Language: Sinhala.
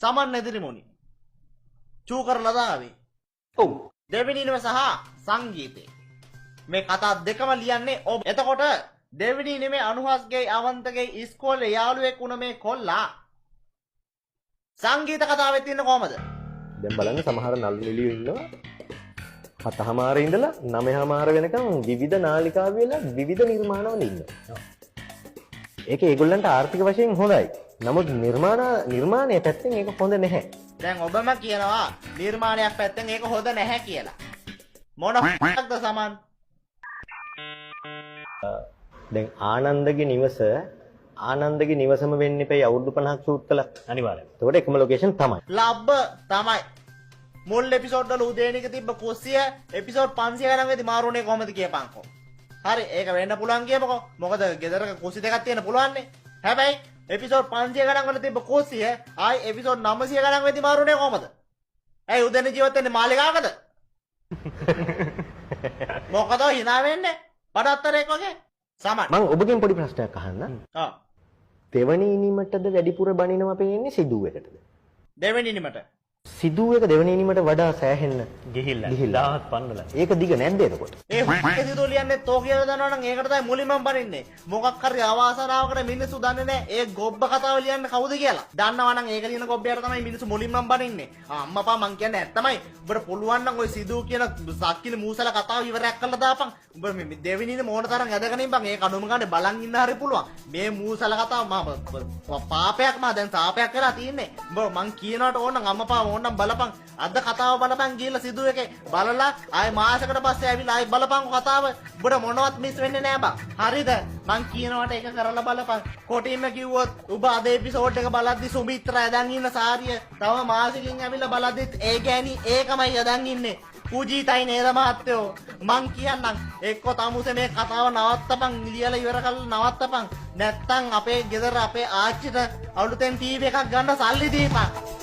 සමන් නැදිරි මොනි. චූ කරලා දාවේ. ඔව්. දෙවෙනි නිම සහ සංගීතේ. මේ කතා දෙකම ලියන්නේ ඔබ. එතකොට දෙවෙනි නිමේ අනුහස්ගේ අවන්තගේ ඉස්කෝලේ යාළුවෙක් වුණ මේ කොල්ලා සංගීත කතාවෙත් ඉන්න කොහමද? දැන් බලන්න සමහර නළු නිලියෝ ඉන්නවා 7:00 ඉඳලා 9:00 වෙනකම් විවිධ නාලිකා වල විවිධ නිර්මාණවල ඉන්නවා. ඒක ඒගොල්ලන්ට ආර්ථික වශයෙන් හොඳයි. නමුත් නිර්මාණයේ පැත්තෙන් ඒක හොඳ නැහැ. දැන් ඔබම කියනවා නිර්මාණයක් පැත්තෙන් ඒක හොඳ නැහැ කියලා. මොන ෆක්ද සමන්? දැන් ආනන්දගේ නිවසම වෙන්න එපයි අවුරුදු 50ක් ෂූට් කළා. අනිවාර්යයෙන්. ඒකට එකම ලොකේෂන් තමයි. ලබ්බ තමයි. මුල් එපිසෝඩ් වල උදේනික තිබ්බ කුස්සිය එපිසෝඩ් 500 ගණන් වෙදි මාරුනේ කොහමද කියපන්කෝ. හරි ඒක වෙන්න පුළුවන් කියමුකෝ. මොකද ගෙදරක කුස්සි දෙකක් තියෙන පුළුවන්නේ. හැබැයි එපිසෝඩ් 500 ගණන් වල තිබ්බ කුස්සිය ආයි එපිසෝඩ් 900 ගණන් වෙදි මාරුනේ කොහමද? ඇයි උදේන ජීවත් වෙන්නේ මාලිගාවකද? මොකද hina වෙන්නේ? පඩත්තරයක් වගේ. සමන්. මම ඔබගෙන් පොඩි ප්‍රශ්නයක් අහන්න. දෙවනි ඉනිමටද වැඩිපුර බණිනවා පේන්නේ සිදුව එකටද? දෙවෙනි නිමට. සිදුව එක දෙවනි ඉනිමට වඩා සෑහෙන්න ගිහිල්ලා 1000ක් පන්නලා. ඒක දිග නැද්ද එතකොට? ඒ සිදුව ලියන්නේ තෝ කියලා දන්නවනම් ඒකට තමයි මුලින්ම බනින්නේ. මොකක් හරි අවාසනාවකට මිනිස්සු දන්නේ නැහැ ඒ ගොබ්බ කතාව ලියන්නේ කවුද කියලා. දන්නවනම් ඒක ලියන ගොබ්බයට තමයි මිනිස්සු මුලින්ම බනින්නේ. අම්මපා මං කියන්නේ ඇත්තමයි. ඔබට පුළුවන් නම් ওই සිදුව කියන සක්කිලි මූසල කතාව ඉවරයක් කරලා දාපන්. ඔබ මේ දෙවෙනි ඉනේ මොන තරම් ඇදගෙන ඉබන් ඒක අනුම ගන්න බලන් ඉන්න හරි පුළුවන්. මේ මූසල කතාව පාපයක් මා දැන් තාපයක් කරලා තින්නේ. ඔබ මං කියනවට ඕන නම් අම්මපා ඕනම් බලපන්. අද කතාව බලපන් ගිහලා සිදුව එකේ බලලා ආයි මාසෙකට පස්සේ ඇවිල්ලා ආයි බලපන් කතාව. ඔබට මොනවත් මිස් වෙන්නේ නෑ බං. හරිද? මං කියනවට ඒක කරලා බලපන්. කොටින්ම කිව්වොත් ඔබ අද එපිසෝඩ් එක බලද්දි සුමිත්‍රා යදන් ඉන්න සාරිය තව මාසෙකින් ඇවිල්ලා බලද්දිත් ඒ ගෑණි ඒකමයි යදන් ඉන්නේ. කුජීතයි නේද මහත්තයෝ? මං කියන්නම් එක්ක තමුසේ මේ කතාව නවත්තපන් ලියලා ඉවර කරලා නවත්තපන්. නැත්තම් අපේ ගෙදර අපේ ආච්චිට අලුතෙන් ටීවී එකක් ගන්න සල්ලි දීපන්.